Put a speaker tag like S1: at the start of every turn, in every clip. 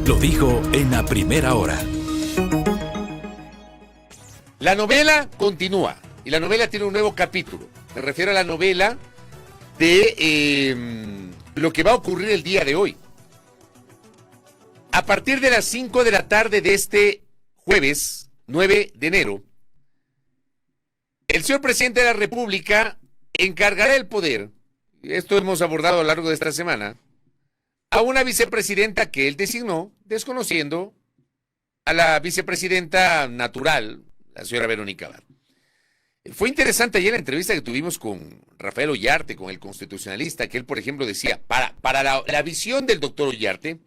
S1: Lo dijo en la primera hora.
S2: La novela continúa y la novela tiene un nuevo capítulo. Me refiero a la novela de lo que va a ocurrir el día de hoy. A partir de las 5 de la tarde de este jueves 9 de enero, el señor presidente de la República encargará el poder, esto hemos abordado a lo largo de esta semana, a una vicepresidenta que él designó, desconociendo a la vicepresidenta natural, la señora Verónica Abad. Fue interesante ayer la entrevista que tuvimos con Rafael Ollarte, con el constitucionalista, que él, por ejemplo, decía, para la visión del doctor Ollarte,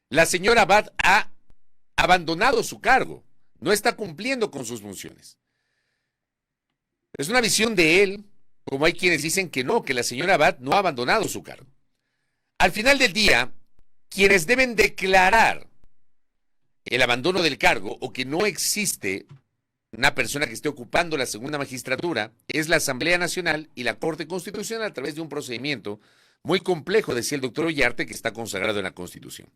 S2: la señora Abad ha abandonado su cargo, no está cumpliendo con sus funciones. Es una visión de él, como hay quienes dicen que no, que la señora Abad no ha abandonado su cargo. Al final del día, quienes deben declarar el abandono del cargo o que no existe una persona que esté ocupando la segunda magistratura es la Asamblea Nacional y la Corte Constitucional a través de un procedimiento muy complejo, decía el doctor Ollarte, que está consagrado en la Constitución.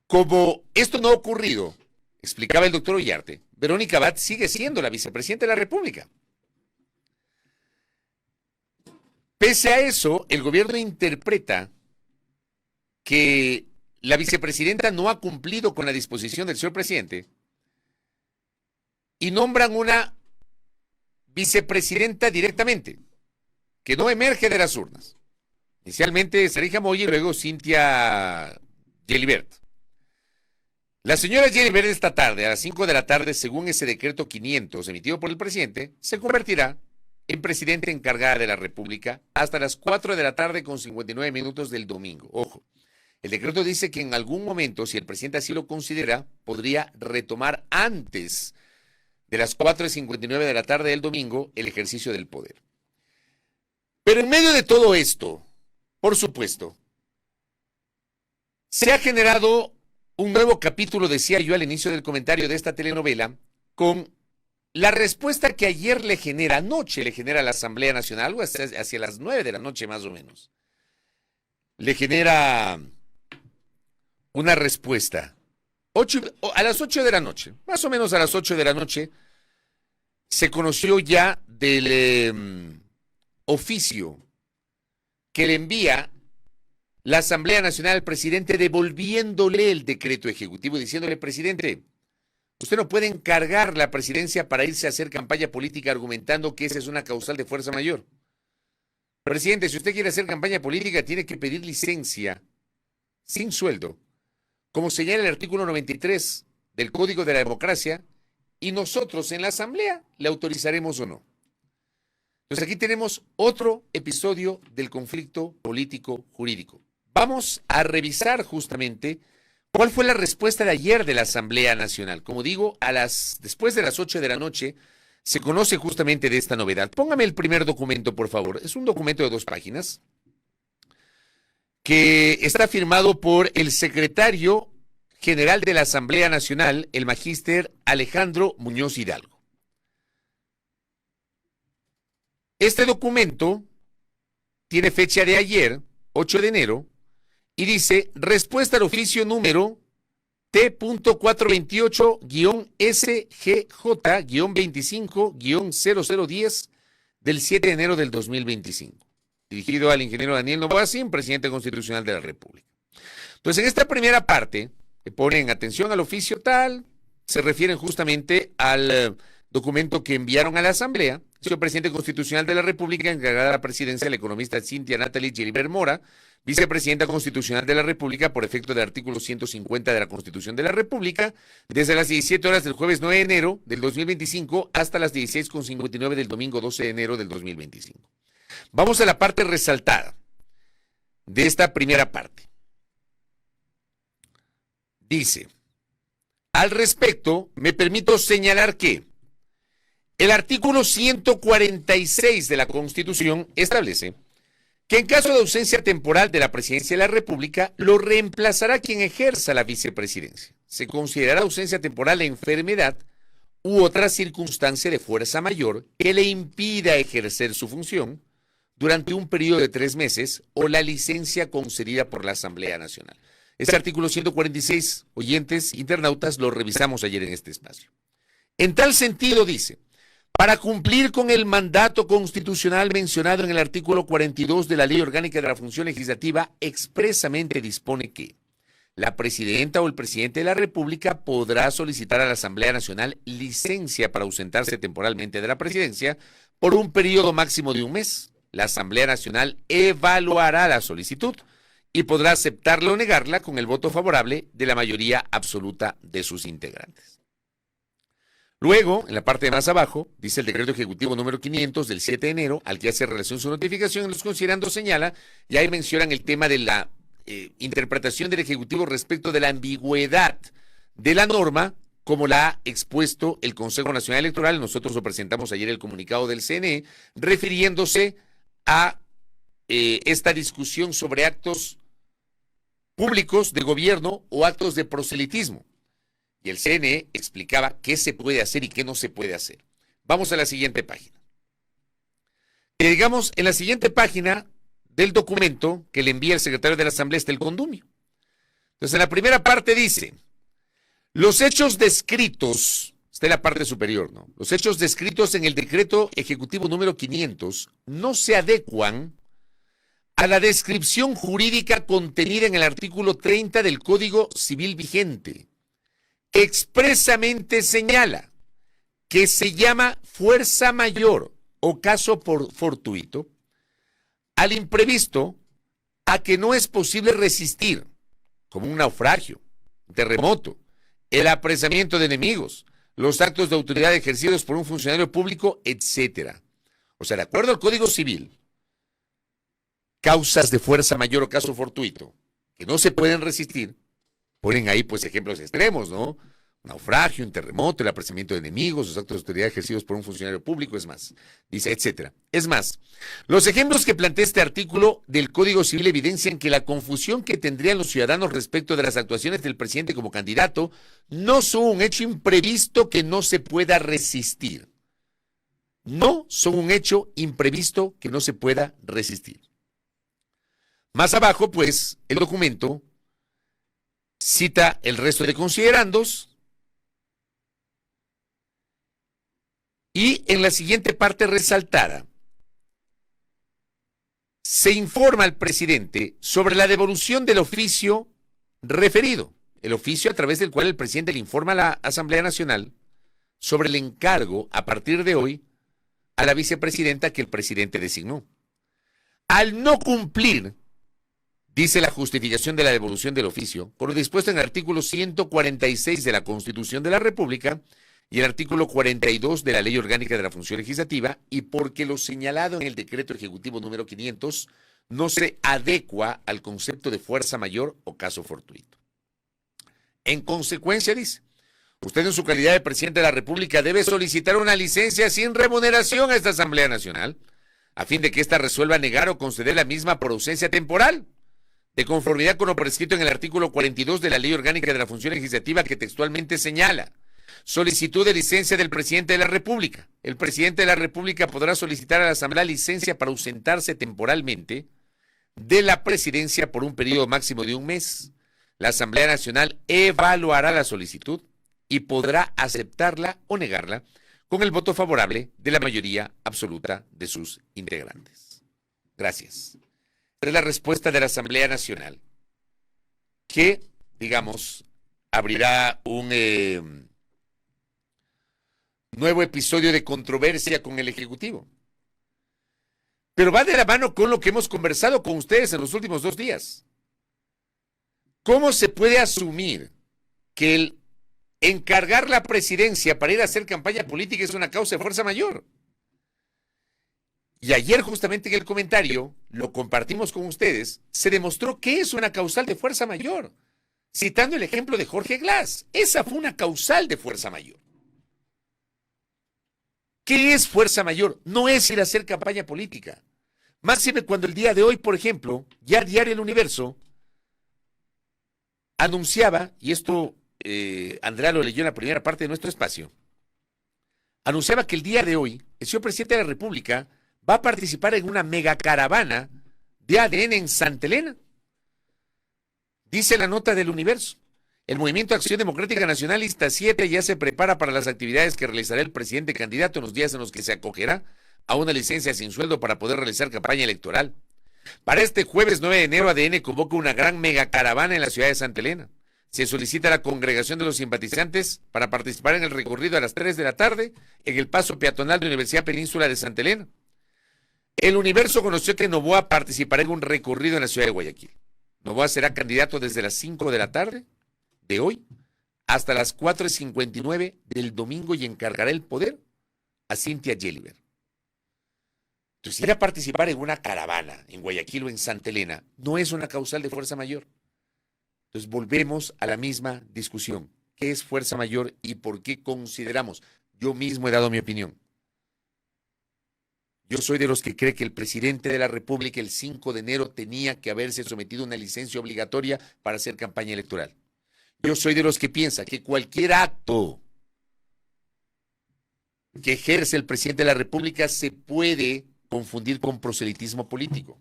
S2: Como esto no ha ocurrido, explicaba el doctor Ollarte, Verónica Abad sigue siendo la vicepresidenta de la República. Pese a eso, el gobierno interpreta que la vicepresidenta no ha cumplido con la disposición del señor presidente y nombran una vicepresidenta directamente, que no emerge de las urnas. Inicialmente Sarija Moya y luego Cintia Gelibert. La señora Gelibert esta tarde, a las 5 de la tarde, según ese decreto 500 emitido por el presidente, se convertirá en presidenta encargada de la República hasta las 4 de la tarde con 59 minutos del domingo. Ojo, el decreto dice que en algún momento, si el presidente así lo considera, podría retomar antes de las 4:59 de la tarde del domingo el ejercicio del poder. Pero en medio de todo esto, por supuesto, se ha generado un nuevo capítulo, decía yo al inicio del comentario de esta telenovela, con la respuesta que anoche le genera la Asamblea Nacional, algo hacia las 9 de la noche más o menos. Le genera una respuesta. A las 8 de la noche, más o menos a las 8 de la noche, se conoció ya del oficio que le envía la Asamblea Nacional al presidente devolviéndole el decreto ejecutivo, diciéndole, presidente, usted no puede encargar la presidencia para irse a hacer campaña política argumentando que esa es una causal de fuerza mayor. Presidente, si usted quiere hacer campaña política, tiene que pedir licencia sin sueldo, como señala el artículo 93 del Código de la Democracia, y nosotros en la Asamblea le autorizaremos o no. Entonces aquí tenemos otro episodio del conflicto político-jurídico. Vamos a revisar justamente cuál fue la respuesta de ayer de la Asamblea Nacional. Como digo, después de las 8 de la noche se conoce justamente de esta novedad. Póngame el primer documento, por favor. Es un documento de 2 páginas que está firmado por el secretario general de la Asamblea Nacional, el magíster Alejandro Muñoz Hidalgo. Este documento tiene fecha de ayer, 8 de enero, y dice, respuesta al oficio número T.428-SGJ-25-0010 del 7 de enero del 2025, dirigido al ingeniero Daniel Novoa-Sim, presidente constitucional de la República. Entonces, en esta primera parte, que ponen atención al oficio tal, se refieren justamente al documento que enviaron a la Asamblea, el señor presidente constitucional de la República, encargada de la presidencia, la economista Cintia Natalie Gelibert Mora, vicepresidenta constitucional de la República por efecto del artículo 150 de la Constitución de la República, desde las 17 horas del jueves 9 de enero del 2025 hasta las 16:59 del domingo 12 de enero del 2025. Vamos a la parte resaltada de esta primera parte. Dice, al respecto, me permito señalar que el artículo 146 de la Constitución establece que en caso de ausencia temporal de la presidencia de la República, lo reemplazará quien ejerza la vicepresidencia. Se considerará ausencia temporal la enfermedad u otra circunstancia de fuerza mayor que le impida ejercer su función durante un periodo de 3 meses o la licencia concedida por la Asamblea Nacional. Este artículo 146, oyentes, internautas, lo revisamos ayer en este espacio. En tal sentido, dice, para cumplir con el mandato constitucional mencionado en el artículo 42 de la Ley Orgánica de la Función Legislativa, expresamente dispone que la presidenta o el presidente de la República podrá solicitar a la Asamblea Nacional licencia para ausentarse temporalmente de la presidencia por un periodo máximo de un mes. La Asamblea Nacional evaluará la solicitud y podrá aceptarla o negarla con el voto favorable de la mayoría absoluta de sus integrantes. Luego, en la parte de más abajo, dice el decreto ejecutivo número 500 del 7 de enero, al que hace relación su notificación, en los considerandos señala, y ahí mencionan el tema de la interpretación del Ejecutivo respecto de la ambigüedad de la norma, como la ha expuesto el Consejo Nacional Electoral. Nosotros lo presentamos ayer el comunicado del CNE, refiriéndose a esta discusión sobre actos públicos de gobierno o actos de proselitismo. Y el CNE explicaba qué se puede hacer y qué no se puede hacer. Vamos a la siguiente página. Digamos, en la siguiente página del documento que le envía el secretario de la Asamblea está el condumio. Entonces, en la primera parte dice, los hechos descritos, está en la parte superior, ¿no? Los hechos descritos en el decreto ejecutivo número 500 no se adecuan a la descripción jurídica contenida en el artículo 30 del Código Civil vigente, que expresamente señala que se llama fuerza mayor o caso fortuito al imprevisto a que no es posible resistir, como un naufragio, un terremoto, el apresamiento de enemigos, los actos de autoridad ejercidos por un funcionario público, etcétera. O sea, de acuerdo al Código Civil, causas de fuerza mayor o caso fortuito que no se pueden resistir, ponen ahí pues ejemplos extremos, ¿no? Naufragio, un terremoto, el apresamiento de enemigos, los actos de autoridad ejercidos por un funcionario público, es más, dice, etcétera. Es más, los ejemplos que plantea este artículo del Código Civil evidencian que la confusión que tendrían los ciudadanos respecto de las actuaciones del presidente como candidato no son un hecho imprevisto que no se pueda resistir. No son un hecho imprevisto que no se pueda resistir. Más abajo, pues, el documento cita el resto de considerandos y en la siguiente parte resaltada se informa al presidente sobre la devolución del oficio referido, el oficio a través del cual el presidente le informa a la Asamblea Nacional sobre el encargo a partir de hoy a la vicepresidenta que el presidente designó. Al no cumplir, dice la justificación de la devolución del oficio, por lo dispuesto en el artículo 146 de la Constitución de la República y el artículo 42 de la Ley Orgánica de la Función Legislativa, y porque lo señalado en el decreto ejecutivo número 500 no se adecua al concepto de fuerza mayor o caso fortuito. En consecuencia, dice, usted en su calidad de presidente de la República debe solicitar una licencia sin remuneración a esta Asamblea Nacional, a fin de que ésta resuelva negar o conceder la misma por ausencia temporal, de conformidad con lo prescrito en el artículo 42 de la Ley Orgánica de la Función Legislativa, que textualmente señala: solicitud de licencia del presidente de la República. El presidente de la República podrá solicitar a la Asamblea licencia para ausentarse temporalmente de la presidencia por un periodo máximo de un mes. La Asamblea Nacional evaluará la solicitud y podrá aceptarla o negarla con el voto favorable de la mayoría absoluta de sus integrantes. Gracias. Esta es la respuesta de la Asamblea Nacional, que, digamos, abrirá un nuevo episodio de controversia con el Ejecutivo. Pero va de la mano con lo que hemos conversado con ustedes en los últimos 2 días. ¿Cómo se puede asumir que el encargar la presidencia para ir a hacer campaña política es una causa de fuerza mayor? Y ayer justamente en el comentario, lo compartimos con ustedes, se demostró que es una causal de fuerza mayor, citando el ejemplo de Jorge Glass. Esa fue una causal de fuerza mayor. ¿Qué es fuerza mayor? No es ir a hacer campaña política. Máxime cuando el día de hoy, por ejemplo, ya Diario El Universo anunciaba, y esto Andrea lo leyó en la primera parte de nuestro espacio, anunciaba que el día de hoy el señor presidente de la República va a participar en una megacaravana de ADN en Santa Elena. Dice la nota del Universo. El Movimiento Acción Democrática Nacionalista 7 ya se prepara para las actividades que realizará el presidente candidato en los días en los que se acogerá a una licencia sin sueldo para poder realizar campaña electoral. Para este jueves 9 de enero, ADN convoca una gran megacaravana en la ciudad de Santa Elena. Se solicita la congregación de los simpatizantes para participar en el recorrido a las 3 de la tarde en el paso peatonal de Universidad Península de Santa Elena. El Universo conoció que Noboa participará en un recorrido en la ciudad de Guayaquil. Noboa será candidato desde las 5 de la tarde de hoy hasta las 4:59 del domingo y encargará el poder a Cynthia Gelliver. Entonces, ir a participar en una caravana en Guayaquil o en Santa Elena no es una causal de fuerza mayor. Entonces, volvemos a la misma discusión. ¿Qué es fuerza mayor y por qué consideramos? Yo mismo he dado mi opinión. Yo soy de los que cree que el presidente de la República el 5 de enero tenía que haberse sometido a una licencia obligatoria para hacer campaña electoral. Yo soy de los que piensa que cualquier acto que ejerce el presidente de la República se puede confundir con proselitismo político.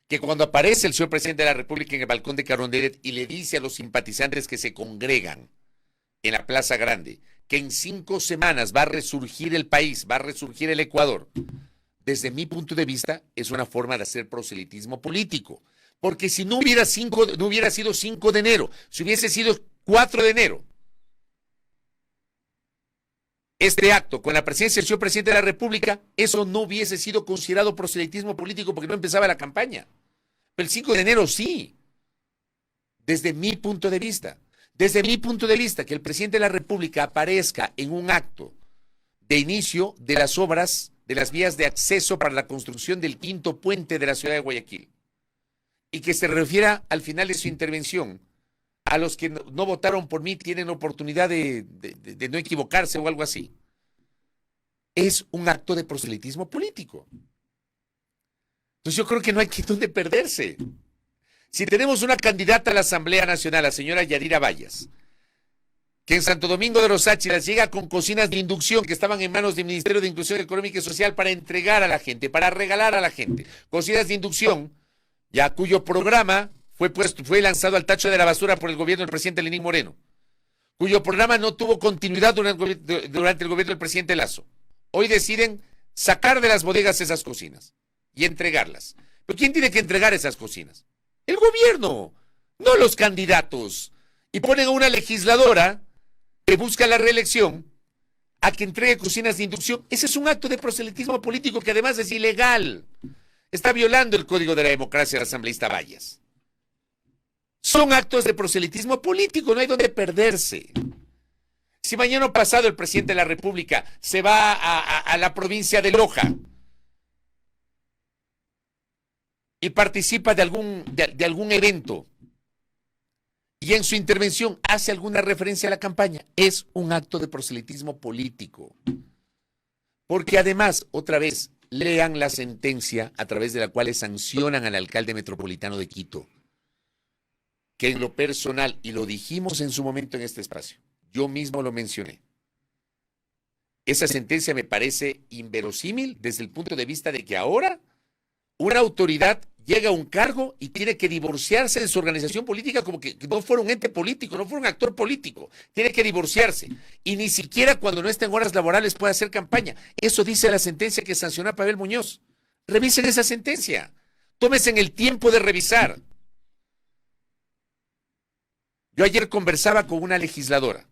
S2: Que cuando aparece el señor presidente de la República en el balcón de Carondelet y le dice a los simpatizantes que se congregan en la Plaza Grande que en 5 semanas va a resurgir el país, va a resurgir el Ecuador, desde mi punto de vista es una forma de hacer proselitismo político. Porque si no hubiera sido 5 de enero, si hubiese sido 4 de enero, este acto con la presencia del señor presidente de la República, eso no hubiese sido considerado proselitismo político porque no empezaba la campaña. Pero el 5 de enero sí, desde mi punto de vista. Desde mi punto de vista, que el presidente de la República aparezca en un acto de inicio de las obras de las vías de acceso para la construcción del 5º puente de la ciudad de Guayaquil y que se refiera al final de su intervención a los que no votaron por mí tienen oportunidad de no equivocarse o algo así. Es un acto de proselitismo político. Entonces yo creo que no hay que dónde perderse. Si tenemos una candidata a la Asamblea Nacional, la señora Yadira Vallas, que en Santo Domingo de los Áchilas llega con cocinas de inducción que estaban en manos del Ministerio de Inclusión Económica y Social para entregar a la gente, para regalar a la gente, cocinas de inducción, ya cuyo programa fue lanzado al tacho de la basura por el gobierno del presidente Lenín Moreno, cuyo programa no tuvo continuidad durante el gobierno del presidente Lasso. Hoy deciden sacar de las bodegas esas cocinas y entregarlas. ¿Pero quién tiene que entregar esas cocinas? El gobierno, no los candidatos. Y ponen a una legisladora que busca la reelección a que entregue cocinas de inducción. Ese es un acto de proselitismo político que además es ilegal. Está violando el Código de la Democracia del asambleísta Vallas. Son actos de proselitismo político, no hay donde perderse. Si mañana pasado el presidente de la República se va a la provincia de Loja y participa de algún evento y en su intervención hace alguna referencia a la campaña, es un acto de proselitismo político. Porque además, otra vez, lean la sentencia a través de la cual sancionan al alcalde metropolitano de Quito, que en lo personal, y lo dijimos en su momento en este espacio, yo mismo lo mencioné, esa sentencia me parece inverosímil desde el punto de vista de que ahora una autoridad llega a un cargo y tiene que divorciarse de su organización política como que no fuera un ente político, no fuera un actor político. Tiene que divorciarse. Y ni siquiera cuando no esté en horas laborales puede hacer campaña. Eso dice la sentencia que sancionó a Pavel Muñoz. Revisen esa sentencia. Tómense el tiempo de revisar. Yo ayer conversaba con una legisladora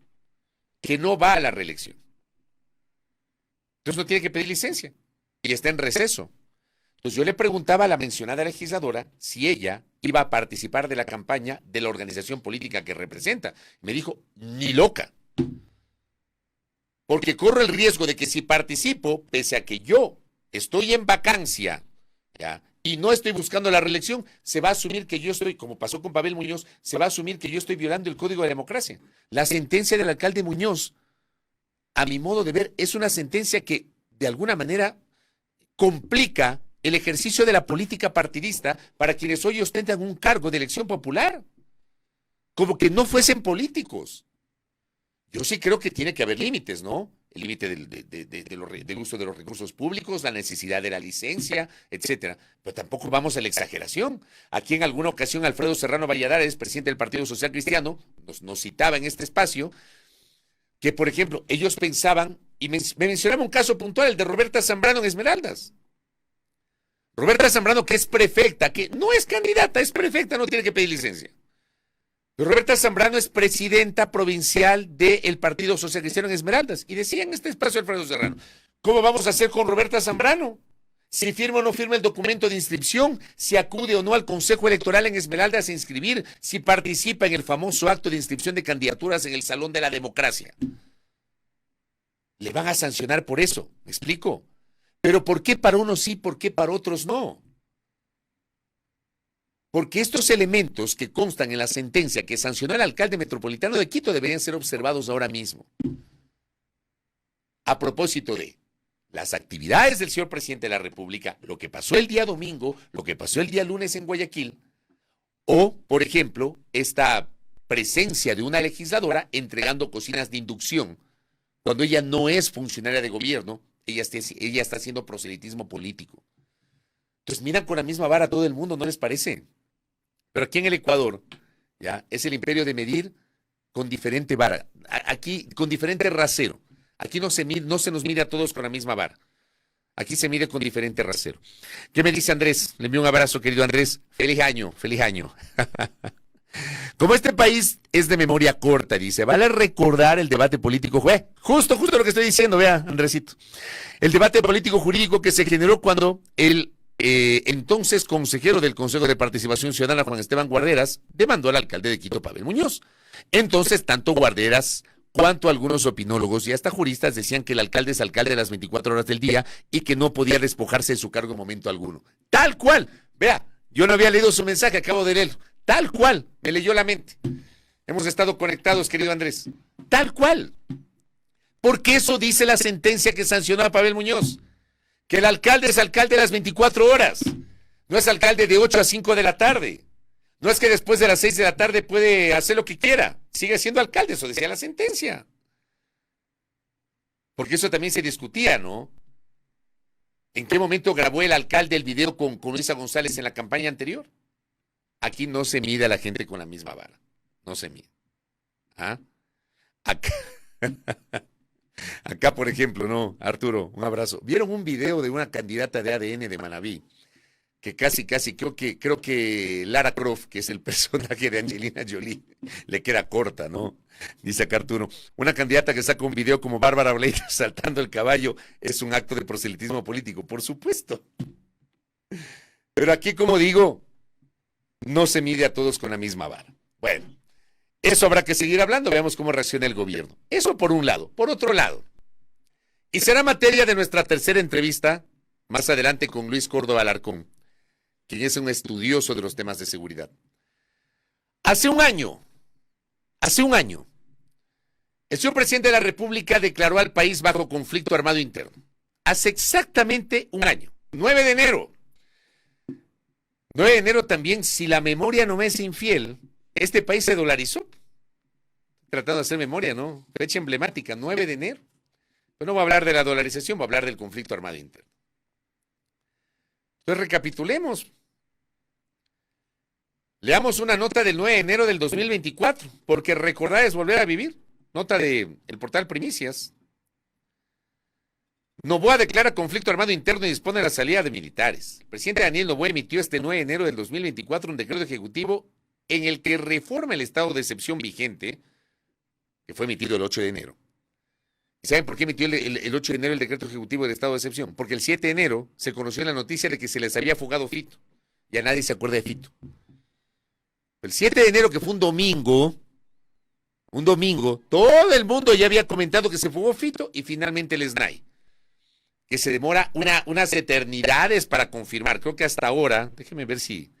S2: que no va a la reelección. Entonces no tiene que pedir licencia y está en receso. Entonces yo le preguntaba a la mencionada legisladora si ella iba a participar de la campaña de la organización política que representa. Me dijo, ni loca. Porque corro el riesgo de que si participo, pese a que yo estoy en vacancia, ¿ya?, y no estoy buscando la reelección, se va a asumir que yo estoy, como pasó con Pavel Muñoz, se va a asumir que yo estoy violando el Código de Democracia. La sentencia del alcalde Muñoz, a mi modo de ver, es una sentencia que de alguna manera complica el ejercicio de la política partidista para quienes hoy ostentan un cargo de elección popular, como que no fuesen políticos. Yo sí creo que tiene que haber límites, ¿no? el límite del uso de los recursos públicos, la necesidad de la licencia, etcétera. Pero tampoco vamos a la exageración. Aquí en alguna ocasión Alfredo Serrano Valladares, presidente del Partido Social Cristiano, nos citaba en este espacio que, por ejemplo, ellos pensaban, y me mencionaba un caso puntual, el de Roberta Zambrano en Esmeraldas. Roberta Zambrano, que es prefecta, que no es candidata, es prefecta, no tiene que pedir licencia. Pero Roberta Zambrano es presidenta provincial del Partido Social Cristiano en Esmeraldas. Y decía en este espacio Alfredo Serrano, ¿cómo vamos a hacer con Roberta Zambrano? Si firma o no firma el documento de inscripción, si acude o no al Consejo Electoral en Esmeraldas a inscribir, si participa en el famoso acto de inscripción de candidaturas en el Salón de la Democracia. Le van a sancionar por eso, ¿me explico? Pero ¿por qué para unos sí, por qué para otros no? Porque estos elementos que constan en la sentencia que sancionó el alcalde metropolitano de Quito deberían ser observados ahora mismo. A propósito de las actividades del señor presidente de la República, lo que pasó el día domingo, lo que pasó el día lunes en Guayaquil, o, por ejemplo, esta presencia de una legisladora entregando cocinas de inducción, cuando ella no es funcionaria de gobierno, ella está haciendo proselitismo político. Entonces miran con la misma vara a todo el mundo, ¿no les parece? Pero aquí en el Ecuador, ya, es el imperio de medir con diferente vara. Aquí, con diferente rasero. Aquí no se nos mide a todos con la misma vara. Aquí se mide con diferente rasero. ¿Qué me dice Andrés? Le envío un abrazo, querido Andrés. Feliz año, feliz año. Como este país es de memoria corta, dice, vale recordar el debate político, justo lo que estoy diciendo, vea, Andresito. El debate político jurídico que se generó cuando el entonces consejero del Consejo de Participación Ciudadana, Juan Esteban Guarderas, demandó al alcalde de Quito, Pavel Muñoz. Entonces, tanto Guarderas cuanto algunos opinólogos y hasta juristas decían que el alcalde es alcalde de las 24 horas del día y que no podía despojarse de su cargo en momento alguno. Tal cual, vea, yo no había leído su mensaje, acabo de leerlo. Tal cual, me leyó la mente. Hemos estado conectados, querido Andrés. Tal cual. Porque eso dice la sentencia que sancionó a Pavel Muñoz. Que el alcalde es alcalde de las 24 horas. No es alcalde de 8 a 5 de la tarde. No es que después de las 6 de la tarde puede hacer lo que quiera. Sigue siendo alcalde, eso decía la sentencia. Porque eso también se discutía, ¿no? ¿En qué momento grabó el alcalde el video con Luisa González en la campaña anterior? Aquí no se mide a la gente con la misma vara. No se mide. ¿Ah? Acá, por ejemplo, ¿no? Arturo, un abrazo. ¿Vieron un video de una candidata de ADN de Manabí? Que casi, creo que Lara Croft, que es el personaje de Angelina Jolie, le queda corta, ¿no? Dice acá Arturo, una candidata que saca un video como Bárbara Blade saltando el caballo es un acto de proselitismo político, por supuesto. Pero aquí, como digo, no se mide a todos con la misma vara. Bueno, eso habrá que seguir hablando, veamos cómo reacciona el gobierno. Eso por un lado. Por otro lado, y será materia de nuestra tercera entrevista, más adelante con Luis Córdoba Alarcón, quien es un estudioso de los temas de seguridad. Hace un año, el señor presidente de la República declaró al país bajo conflicto armado interno. Hace exactamente un año, 9 de enero. 9 de enero también, si la memoria no me es infiel, este país se dolarizó. Tratando de hacer memoria, ¿no? Fecha emblemática, 9 de enero. Pero no voy a hablar de la dolarización, voy a hablar del conflicto armado interno. Entonces recapitulemos. Leamos una nota del 9 de enero del 2024, porque recordar es volver a vivir. Nota del portal Primicias. Noboa declara conflicto armado interno y dispone de la salida de militares. El presidente Daniel Noboa emitió este 9 de enero del 2024 un decreto ejecutivo en el que reforma el estado de excepción vigente, que fue emitido el 8 de enero. ¿Y saben por qué emitió el 8 de enero el decreto ejecutivo del estado de excepción? Porque el 7 de enero se conoció la noticia de que se les había fugado Fito. Ya nadie se acuerda de Fito. El 7 de enero, que fue un domingo, todo el mundo ya había comentado que se fugó Fito y finalmente el SNAI, que se demora unas eternidades para confirmar. Creo que hasta ahora, déjeme ver si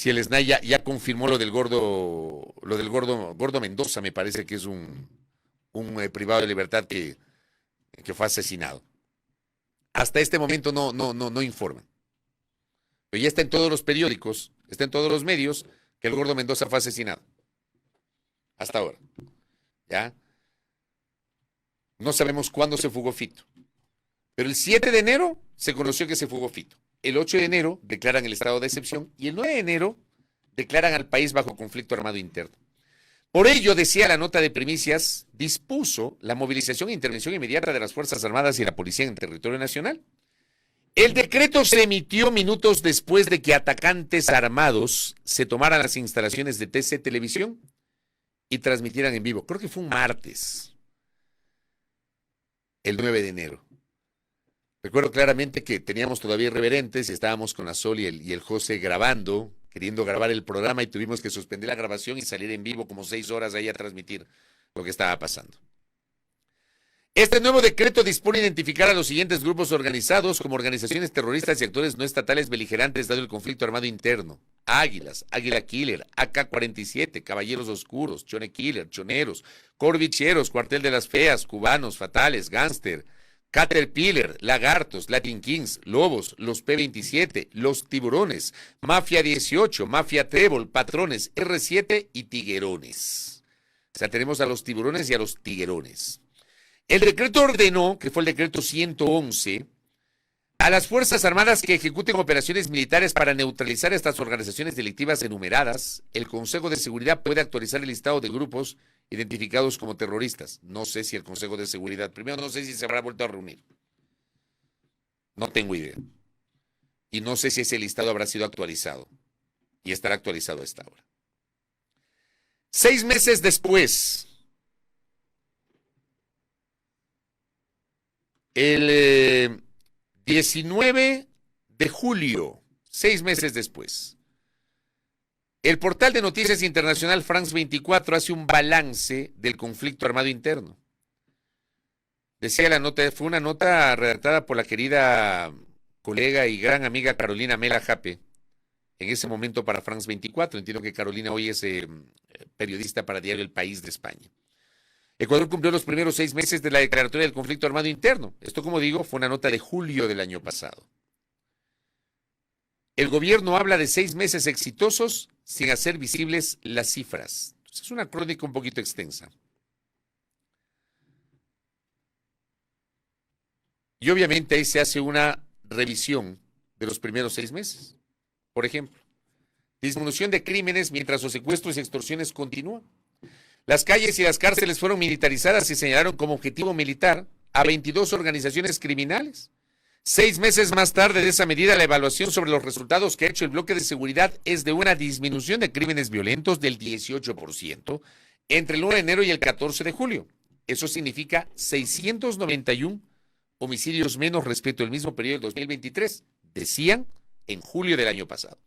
S2: el SNAI ya confirmó lo del gordo Mendoza, me parece que es un privado de libertad que fue asesinado. Hasta este momento no informan. Pero ya está en todos los periódicos, está en todos los medios que el gordo Mendoza fue asesinado. Hasta ahora. ¿Ya? No sabemos cuándo se fugó Fito. Pero el 7 de enero se conoció que se fugó Fito. El 8 de enero declaran el estado de excepción y el 9 de enero declaran al país bajo conflicto armado interno. Por ello, decía la nota de primicias, dispuso la movilización e intervención inmediata de las Fuerzas Armadas y la Policía en territorio nacional. El decreto se emitió minutos después de que atacantes armados se tomaran las instalaciones de TC Televisión y transmitieran en vivo. Creo que fue un martes, el 9 de enero. Recuerdo claramente que teníamos todavía irreverentes y estábamos con la Sol y el José grabando, queriendo grabar el programa y tuvimos que suspender la grabación y salir en vivo como 6 horas ahí a transmitir lo que estaba pasando. Este nuevo decreto dispone identificar a los siguientes grupos organizados como organizaciones terroristas y actores no estatales beligerantes dado el conflicto armado interno. Águilas, Águila Killer, AK-47, Caballeros Oscuros, Chone Killer, Choneros, Corbicheros, Cuartel de las Feas, Cubanos, Fatales, Gánster, Caterpillar, Lagartos, Latin Kings, Lobos, los P-27, los Tiburones, Mafia 18, Mafia Trébol, Patrones, R7 y Tiguerones. O sea, tenemos a los Tiburones y a los Tiguerones. El decreto ordenó, que fue el decreto 111, a las Fuerzas Armadas que ejecuten operaciones militares para neutralizar estas organizaciones delictivas enumeradas. El Consejo de Seguridad puede actualizar el listado de grupos identificados como terroristas. No sé si el Consejo de Seguridad, primero no sé si se habrá vuelto a reunir. No tengo idea. Y no sé si ese listado habrá sido actualizado. Y estará actualizado a esta hora. 6 meses después, el 19 de julio, 6 meses después, el portal de noticias internacional France 24 hace un balance del conflicto armado interno. Decía la nota, fue una nota redactada por la querida colega y gran amiga Carolina Mela Jape, en ese momento para France 24. Entiendo que Carolina hoy es periodista para Diario El País de España. Ecuador cumplió los primeros 6 meses de la declaratoria del conflicto armado interno. Esto, como digo, fue una nota de julio del año pasado. El gobierno habla de 6 meses exitosos sin hacer visibles las cifras. Entonces, es una crónica un poquito extensa. Y obviamente ahí se hace una revisión de los primeros 6 meses. Por ejemplo, disminución de crímenes mientras los secuestros y extorsiones continúan. Las calles y las cárceles fueron militarizadas y señalaron como objetivo militar a 22 organizaciones criminales. 6 meses más tarde de esa medida, la evaluación sobre los resultados que ha hecho el bloque de seguridad es de una disminución de crímenes violentos del 18% entre el 9 de enero y el 14 de julio. Eso significa 691 homicidios menos respecto al mismo periodo del 2023, decían en julio del año pasado.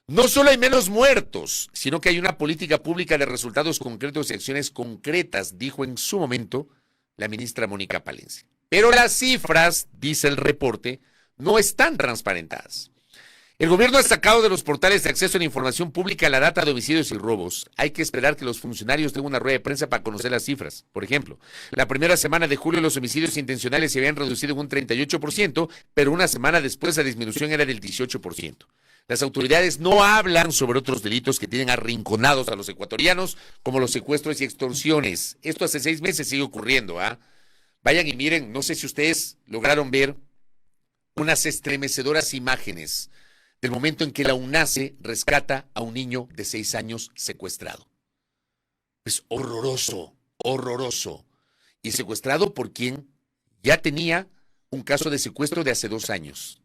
S2: No solo hay menos muertos, sino que hay una política pública de resultados concretos y acciones concretas, dijo en su momento la ministra Mónica Palencia. Pero las cifras, dice el reporte, no están transparentadas. El gobierno ha sacado de los portales de acceso a la información pública la data de homicidios y robos. Hay que esperar que los funcionarios den una rueda de prensa para conocer las cifras. Por ejemplo, la primera semana de julio los homicidios intencionales se habían reducido en un 38%, pero una semana después la disminución era del 18%. Las autoridades no hablan sobre otros delitos que tienen arrinconados a los ecuatorianos, como los secuestros y extorsiones. Esto hace 6 meses sigue ocurriendo, ¿ah? Vayan y miren, no sé si ustedes lograron ver unas estremecedoras imágenes del momento en que la UNACE rescata a un niño de 6 años secuestrado. Es horroroso, horroroso. Y secuestrado por quien ya tenía un caso de secuestro de hace 2 años.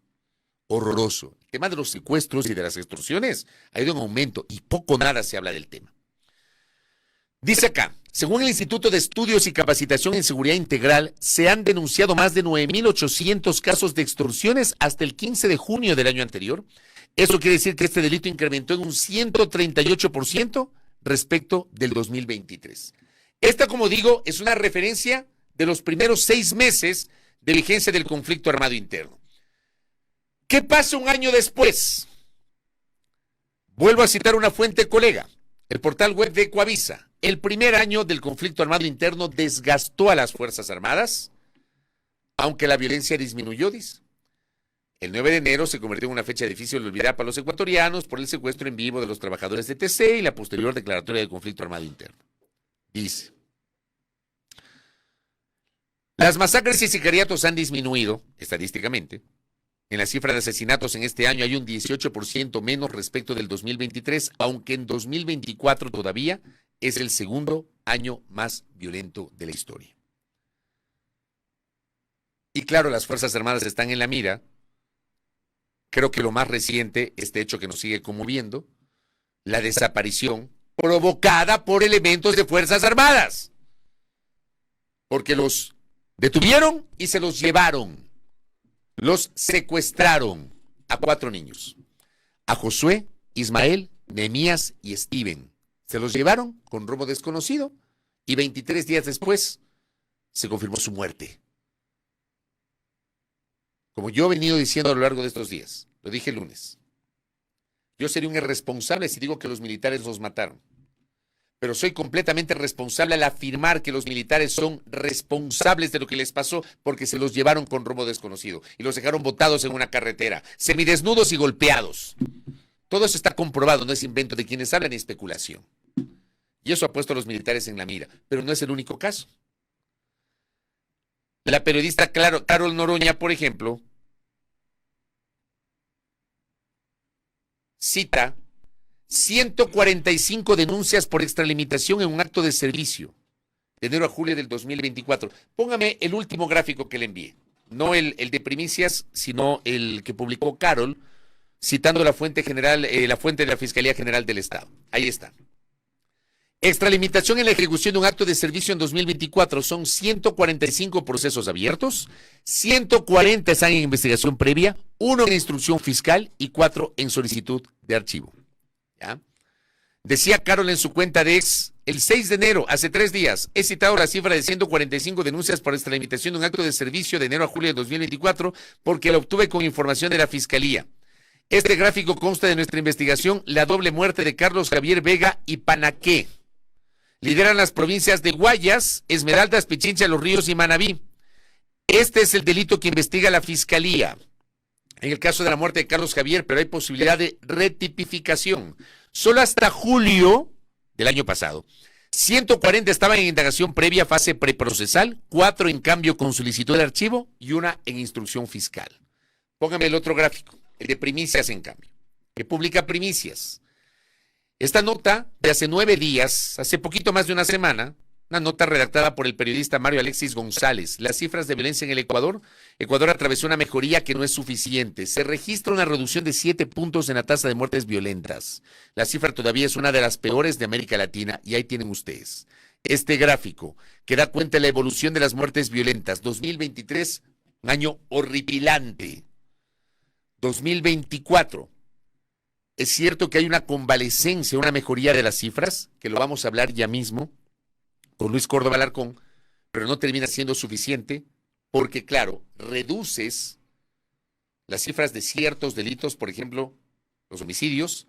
S2: Horroroso. El tema de los secuestros y de las extorsiones ha ido en aumento y poco nada se habla del tema. Dice acá, según el Instituto de Estudios y Capacitación en Seguridad Integral, se han denunciado más de 9.800 casos de extorsiones hasta el 15 de junio del año anterior. Eso quiere decir que este delito incrementó en un 138% respecto del 2023. Esta, como digo, es una referencia de los primeros 6 meses de vigencia del conflicto armado interno. ¿Qué pasa un año después? Vuelvo a citar una fuente colega, el portal web de Ecuavisa. El primer año del conflicto armado interno desgastó a las Fuerzas Armadas, aunque la violencia disminuyó, dice. El 9 de enero se convirtió en una fecha difícil de olvidar para los ecuatorianos por el secuestro en vivo de los trabajadores de TC y la posterior declaratoria del conflicto armado interno. Dice, Las masacres y sicariatos han disminuido, estadísticamente. En la cifra de asesinatos en este año hay un 18% menos respecto del 2023, aunque en 2024 todavía es el segundo año más violento de la historia. Y claro, las Fuerzas Armadas están en la mira. Creo que lo más reciente, este hecho que nos sigue conmoviendo, la desaparición provocada por elementos de Fuerzas Armadas. Porque los detuvieron y se los llevaron. Los secuestraron a 4 niños. A Josué, Ismael, Nehemías y Steven. Se los llevaron con rumbo desconocido y 23 días después se confirmó su muerte. Como yo he venido diciendo a lo largo de estos días, lo dije el lunes, yo sería un irresponsable si digo que los militares los mataron. Pero soy completamente responsable al afirmar que los militares son responsables de lo que les pasó porque se los llevaron con rumbo desconocido y los dejaron botados en una carretera, semidesnudos y golpeados. Todo eso está comprobado, no es invento de quienes hablan ni especulación. Y eso ha puesto a los militares en la mira, pero no es el único caso. La periodista Carol Noroña, por ejemplo, cita 145 denuncias por extralimitación en un acto de servicio de enero a julio del 2024. Póngame el último gráfico que le envié, no el de primicias, sino el que publicó Carol, citando la fuente general, la fuente de la Fiscalía General del Estado. Ahí está. Extralimitación en la ejecución de un acto de servicio en 2024 son 145 procesos abiertos, 140 están en investigación previa, 1 en instrucción fiscal y 4 en solicitud de archivo. ¿Ya? Decía Carol en su cuenta de ex, el 6 de enero, hace 3 días, he citado la cifra de 145 denuncias por extralimitación de un acto de servicio de enero a julio de 2024 porque la obtuve con información de la Fiscalía. Este gráfico consta de nuestra investigación, la doble muerte de Carlos Javier Vega y Panaqué. Lideran las provincias de Guayas, Esmeraldas, Pichincha, Los Ríos y Manabí. Este es el delito que investiga la Fiscalía. En el caso de la muerte de Carlos Javier, pero hay posibilidad de retipificación. Solo hasta julio del año pasado, 140 estaban en indagación previa, fase preprocesal, 4 en cambio con solicitud de archivo y 1 en instrucción fiscal. Póngame el otro gráfico, el de primicias en cambio, que publica primicias. Esta nota de hace 9 días, hace poquito más de una semana, una nota redactada por el periodista Mario Alexis González. Las cifras de violencia en el Ecuador. Ecuador atravesó una mejoría que no es suficiente. Se registra una reducción de 7 puntos en la tasa de muertes violentas. La cifra todavía es una de las peores de América Latina y ahí tienen ustedes este gráfico que da cuenta de la evolución de las muertes violentas. 2023, un año horripilante. 2024. Es cierto que hay una convalescencia, una mejoría de las cifras, que lo vamos a hablar ya mismo con Luis Córdoba Alarcón, pero no termina siendo suficiente porque, claro, reduces las cifras de ciertos delitos, por ejemplo, los homicidios,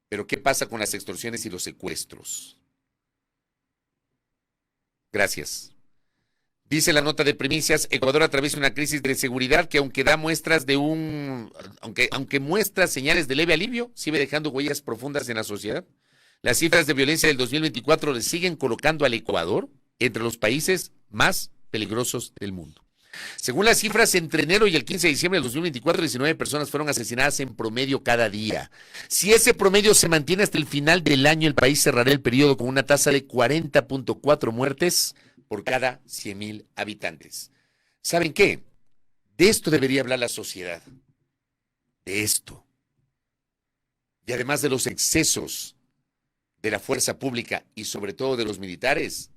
S2: pero ¿qué pasa con las extorsiones y los secuestros? Gracias. Dice la nota de primicias, Ecuador atraviesa una crisis de seguridad que aunque da muestras de aunque muestra señales de leve alivio, sigue dejando huellas profundas en la sociedad. Las cifras de violencia del 2024 le siguen colocando al Ecuador entre los países más peligrosos del mundo. Según las cifras, entre enero y el 15 de diciembre del 2024, 19 personas fueron asesinadas en promedio cada día. Si ese promedio se mantiene hasta el final del año, el país cerrará el periodo con una tasa de 40.4 muertes por cada 100,000 habitantes. ¿Saben qué? De esto debería hablar la sociedad. De esto. Y además de los excesos de la fuerza pública y sobre todo de los militares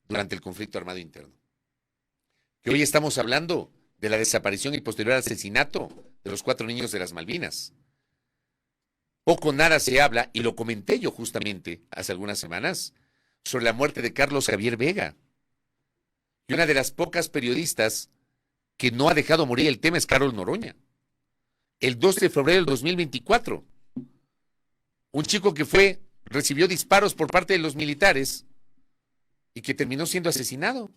S2: durante el conflicto armado interno. Que hoy estamos hablando de la desaparición y posterior asesinato de los 4 niños de las Malvinas. Poco nada se habla, y lo comenté yo justamente hace algunas semanas, sobre la muerte de Carlos Javier Vega. Y una de las pocas periodistas que no ha dejado morir el tema es Carol Noroña. El 2 de febrero del 2024, un chico que recibió disparos por parte de los militares y que terminó siendo asesinado.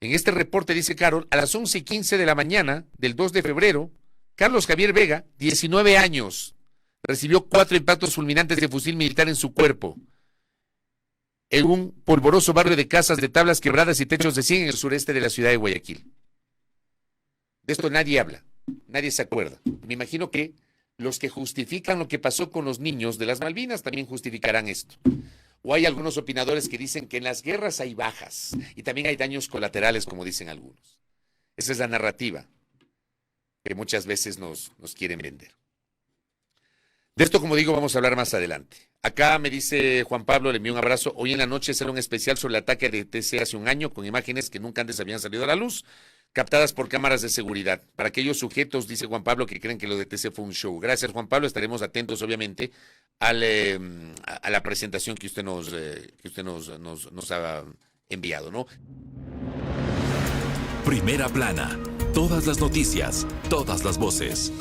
S2: En este reporte dice Carol, a las 11:15 de la mañana del 2 de febrero, Carlos Javier Vega, 19 años, recibió 4 impactos fulminantes de fusil militar en su cuerpo. en un polvoroso barrio de casas de tablas quebradas y techos de zinc en el sureste de la ciudad de Guayaquil. De esto nadie habla, nadie se acuerda. Me imagino que los que justifican lo que pasó con los niños de las Malvinas también justificarán esto. O hay algunos opinadores que dicen que en las guerras hay bajas y también hay daños colaterales, como dicen algunos. Esa es la narrativa que muchas veces nos quieren vender. De esto, como digo, vamos a hablar más adelante. Acá me dice Juan Pablo, le envío un abrazo. Hoy en la noche será un especial sobre el ataque de TC hace un año, con imágenes que nunca antes habían salido a la luz, captadas por cámaras de seguridad. Para aquellos sujetos, dice Juan Pablo, que creen que lo de TC fue un show. Gracias, Juan Pablo. Estaremos atentos, obviamente, a la presentación que usted nos ha enviado, ¿no?
S1: Primera plana. Todas las noticias, todas las voces.